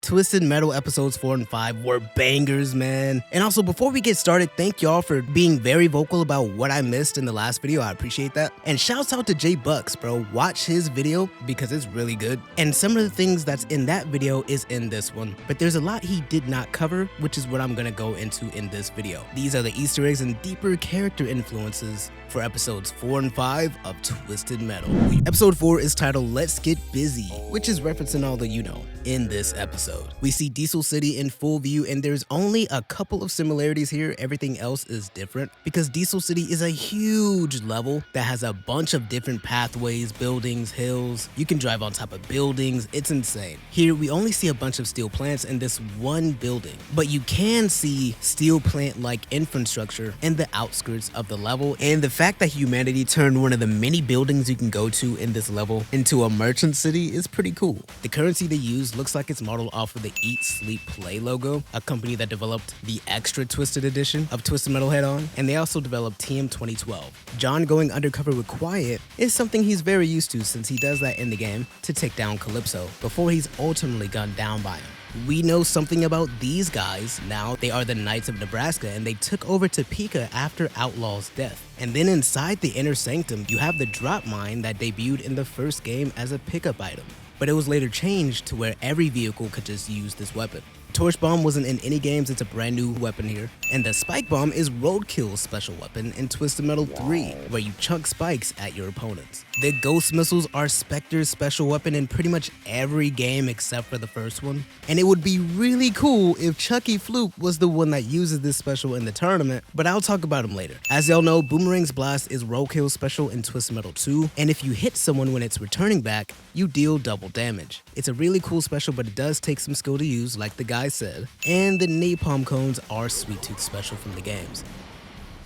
Twisted Metal episodes 4 and 5 were bangers, man. And also, before we get started, thank y'all for being very vocal about what I missed in the last video. I appreciate that. And shouts out to J Bucks, bro. Watch his video because it's really good. And some of the things that's in that video is in this one. But there's a lot he did not cover, which is what I'm gonna go into in this video. These are the Easter eggs and deeper character influences for episodes 4 and 5 of Twisted Metal. Episode 4 is titled Let's Get Busy, which is referencing all the in this episode. We see Diesel City in full view, and there's only a couple of similarities here. Everything else is different because Diesel City is a huge level that has a bunch of different pathways, buildings, hills. You can drive on top of buildings. It's insane. Here we only see a bunch of steel plants in this one building, but you can see steel plant-like infrastructure in the outskirts of the level, and the fact that humanity turned one of the many buildings you can go to in this level into a merchant city is pretty cool. The currency they use looks like it's modeled off of the Eat, Sleep, Play logo, a company that developed the extra Twisted edition of Twisted Metal Head-On, and they also developed TM 2012. John going undercover with Quiet is something he's very used to since he does that in the game to take down Calypso before he's ultimately gunned down by him. We know something about these guys now. They are the Knights of Nebraska, and they took over Topeka after Outlaw's death. And then inside the Inner Sanctum, you have the drop mine that debuted in the first game as a pickup item, but it was later changed to where every vehicle could just use this weapon. Torch Bomb wasn't in any games, it's a brand new weapon here. And the Spike Bomb is Roadkill's special weapon in Twisted Metal 3, where you chunk spikes at your opponents. The Ghost Missiles are Spectre's special weapon in pretty much every game except for the first one. And it would be really cool if Chucky Floop was the one that uses this special in the tournament, but I'll talk about him later. As y'all know, Boomerang's Blast is Roadkill's special in Twisted Metal 2, and if you hit someone when it's returning back, you deal double damage. It's a really cool special, but it does take some skill to use, like the guy said. And the Napalm Cones are Sweet Tooth's special from the games.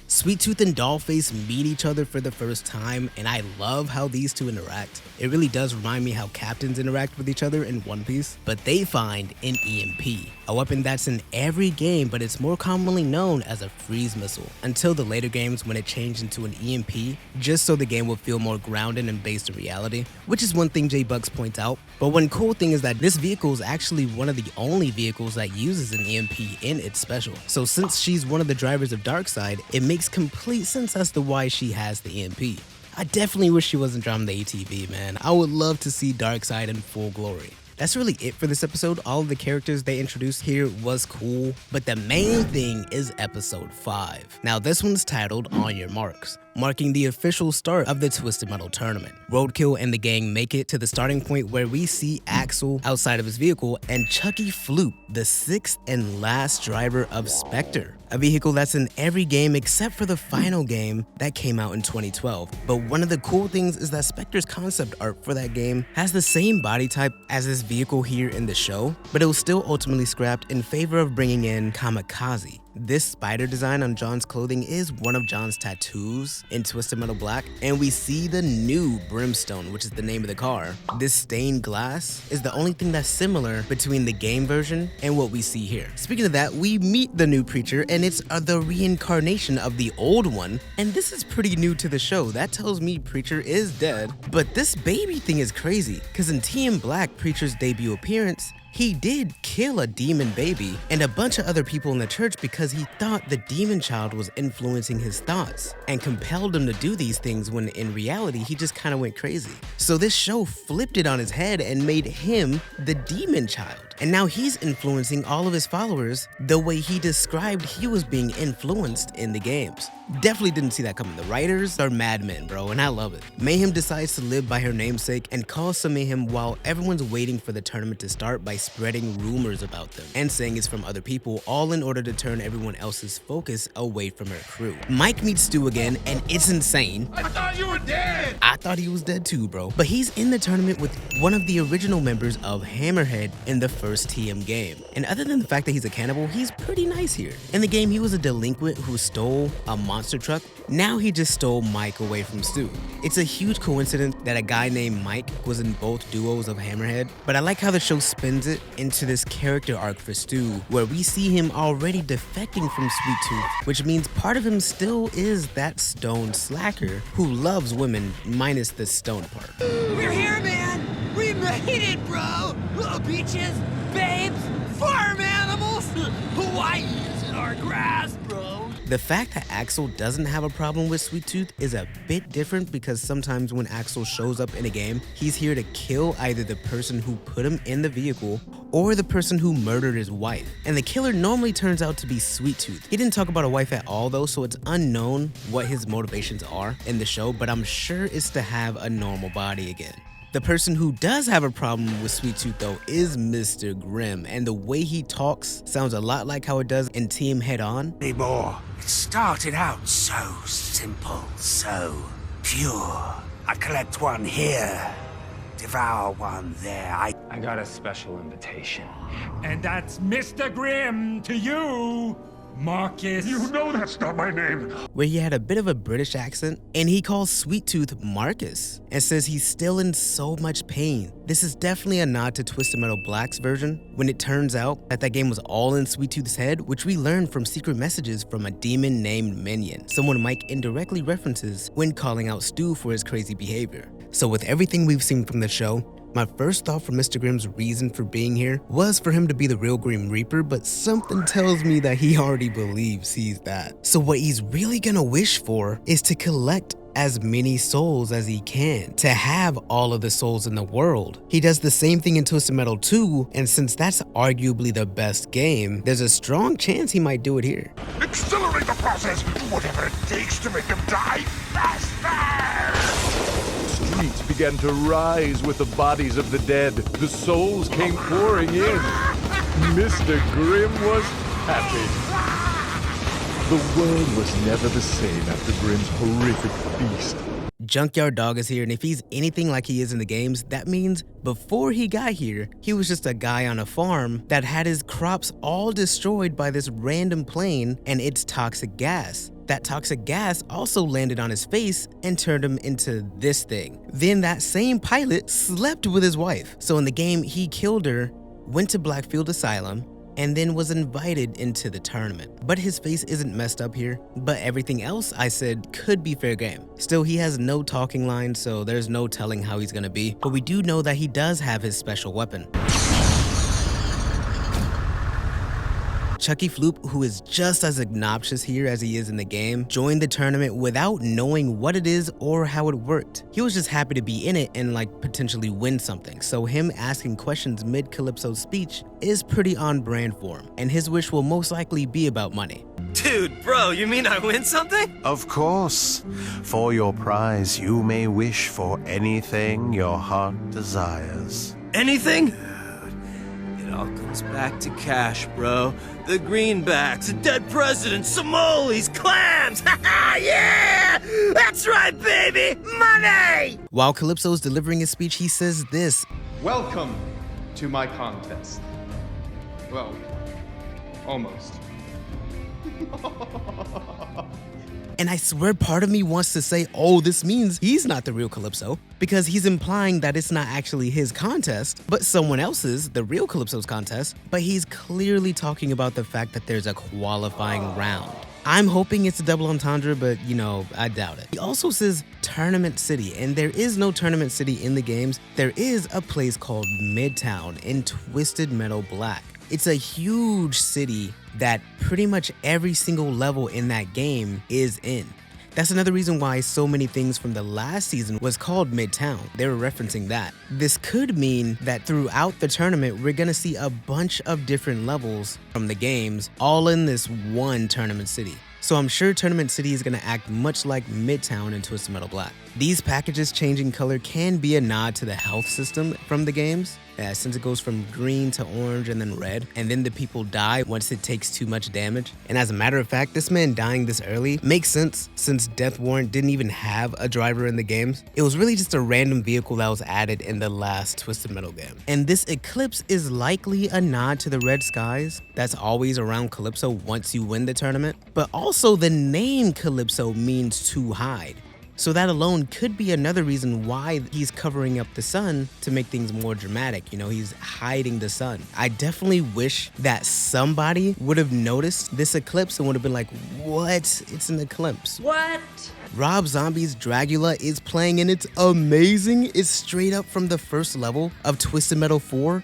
Sweet Tooth and Dollface meet each other for the first time, and I love how these two interact. It really does remind me how captains interact with each other in One Piece, but they find an EMP, a weapon that's in every game, but it's more commonly known as a freeze missile, until the later games when it changed into an EMP, just so the game would feel more grounded and based in reality, which is one thing J Bucks points out. But one cool thing is that this vehicle is actually one of the only vehicles that uses an EMP in its special. So since she's one of the drivers of Darkseid, it makes complete sense as to why she has the EMP. I definitely wish she wasn't driving the ATV, man. I would love to see Darkseid in full glory. That's really it for this episode. All of the characters they introduced here was cool, but the main thing is episode 5. Now this one's titled On Your Marks, marking the official start of the Twisted Metal tournament. Roadkill and the gang make it to the starting point where we see Axel outside of his vehicle and Chucky Floop, the 6th and last driver of Spectre, a vehicle that's in every game except for the final game that came out in 2012. But one of the cool things is that Spectre's concept art for that game has the same body type as this vehicle here in the show, but it was still ultimately scrapped in favor of bringing in Kamikaze. This spider design on John's clothing is one of John's tattoos in Twisted Metal Black, and we see the new Brimstone, which is the name of the car. This stained glass is the only thing that's similar between the game version and what we see here. Speaking of that, we meet the new Preacher, and it's the reincarnation of the old one, and this is pretty new to the show. That tells me Preacher is dead, but this baby thing is crazy, because in TM Black, Preacher's debut appearance, he did kill a demon baby and a bunch of other people in the church because he thought the demon child was influencing his thoughts and compelled him to do these things when in reality he just kind of went crazy. So this show flipped it on his head and made him the demon child. And now he's influencing all of his followers the way he described he was being influenced in the games. Definitely didn't see that coming. The writers are madmen, bro, and I love it. Mayhem decides to live by her namesake and calls some mayhem while everyone's waiting for the tournament to start by spreading rumors about them and saying it's from other people, all in order to turn everyone else's focus away from her crew. Mike meets Stu again, and it's insane. I thought you were dead! I thought he was dead too, bro. But he's in the tournament with one of the original members of Hammerhead in the first TM game. And other than the fact that he's a cannibal, he's pretty nice here. In the game, he was a delinquent who stole a monster truck. Now he just stole Mike away from Stu. It's a huge coincidence that a guy named Mike was in both duos of Hammerhead, but I like how the show spins it into this character arc for Stu, where we see him already defecting from Sweet Tooth, which means part of him still is that stoned slacker who loves women minus the stoned part. We're here, man! We made it, bro! Beaches, babes, farm animals, Hawaii's in our grass, bro. The fact that Axel doesn't have a problem with Sweet Tooth is a bit different because sometimes when Axel shows up in a game, he's here to kill either the person who put him in the vehicle or the person who murdered his wife. And the killer normally turns out to be Sweet Tooth. He didn't talk about a wife at all though, so it's unknown what his motivations are in the show, but I'm sure it's to have a normal body again. The person who does have a problem with Sweet Tooth though is Mr. Grimm, and the way he talks sounds a lot like how it does in Team Head On. Anymore. It started out so simple, so pure. I collect one here, devour one there. I got a special invitation. And that's Mr. Grimm to you, Marcus. You know that's not my name. Where he had a bit of a British accent, and he calls Sweet Tooth Marcus and says he's still in so much pain. This is definitely a nod to Twisted Metal Black's version, when it turns out that game was all in Sweet Tooth's head, which we learned from secret messages from a demon named Minion, someone Mike indirectly references when calling out Stu for his crazy behavior. So with everything we've seen from the show, my first thought for Mr. Grimm's reason for being here was for him to be the real Grim Reaper, but something tells me that he already believes he's that. So what he's really gonna wish for is to collect as many souls as he can, to have all of the souls in the world. He does the same thing in Twisted Metal 2, and since that's arguably the best game, there's a strong chance he might do it here. Accelerate the process, whatever it takes to make him die faster! Streets began to rise with the bodies of the dead. The souls came pouring in. Mr. Grimm was happy. The world was never the same after Grimm's horrific feast. Junkyard Dog is here, and if he's anything like he is in the games, that means before he got here, he was just a guy on a farm that had his crops all destroyed by this random plane and its toxic gas. That toxic gas also landed on his face and turned him into this thing. Then that same pilot slept with his wife. So in the game, he killed her, went to Blackfield Asylum, and then was invited into the tournament. But his face isn't messed up here, but everything else I said could be fair game. Still, he has no talking lines, so there's no telling how he's gonna be, but we do know that he does have his special weapon. Chucky Floop, who is just as obnoxious here as he is in the game, joined the tournament without knowing what it is or how it worked. He was just happy to be in it and potentially win something, so him asking questions mid Calypso's speech is pretty on brand for him, and his wish will most likely be about money. Dude, bro, you mean I win something? Of course. For your prize, you may wish for anything your heart desires. Anything? It all comes back to cash, bro. The greenbacks, a dead president, Somalis, clams! Haha, yeah! That's right, baby! Money! While Calypso's delivering his speech, he says this. Welcome to my contest. Well, almost. And I swear part of me wants to say, oh, this means he's not the real Calypso, because he's implying that it's not actually his contest, but someone else's, the real Calypso's contest, but he's clearly talking about the fact that there's a qualifying round. I'm hoping it's a double entendre, but I doubt it. He also says Tournament City, and there is no Tournament City in the games. There is a place called Midtown in Twisted Metal Black. It's a huge city that pretty much every single level in that game is in. That's another reason why so many things from the last season was called Midtown. They were referencing that. This could mean that throughout the tournament, we're gonna see a bunch of different levels from the games, all in this one Tournament City. So I'm sure Tournament City is gonna act much like Midtown in Twisted Metal Black. These packages changing color can be a nod to the health system from the games, since it goes from green to orange and then red, and then the people die once it takes too much damage. And as a matter of fact, this man dying this early makes sense since Death Warrant didn't even have a driver in the games. It was really just a random vehicle that was added in the last Twisted Metal game. And this eclipse is likely a nod to the red skies that's always around Calypso once you win the tournament, but also the name Calypso means to hide. So that alone could be another reason why he's covering up the sun to make things more dramatic. You know, he's hiding the sun. I definitely wish that somebody would have noticed this eclipse and would have been like, what? It's an eclipse. What? Rob Zombie's Dragula is playing and it's amazing. It's straight up from the first level of Twisted Metal 4.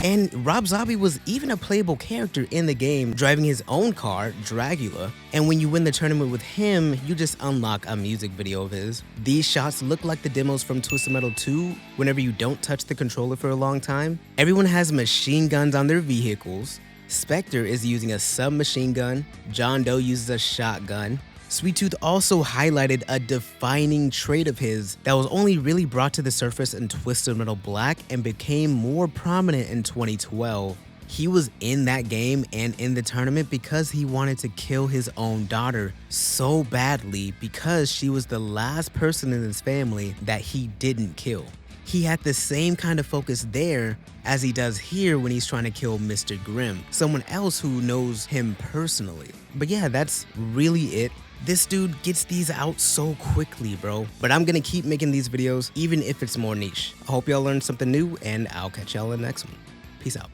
And Rob Zombie was even a playable character in the game, driving his own car, Dragula. And when you win the tournament with him, you just unlock a music video of his. These shots look like the demos from Twisted Metal 2 whenever you don't touch the controller for a long time. Everyone has machine guns on their vehicles. Spectre is using a submachine gun. John Doe uses a shotgun. Sweet Tooth also highlighted a defining trait of his that was only really brought to the surface in Twisted Metal Black and became more prominent in 2012. He was in that game and in the tournament because he wanted to kill his own daughter so badly because she was the last person in his family that he didn't kill. He had the same kind of focus there as he does here when he's trying to kill Mr. Grimm, someone else who knows him personally. But yeah, that's really it. This dude gets these out so quickly, bro. But I'm gonna keep making these videos even if it's more niche. I hope y'all learned something new and I'll catch y'all in the next one. Peace out.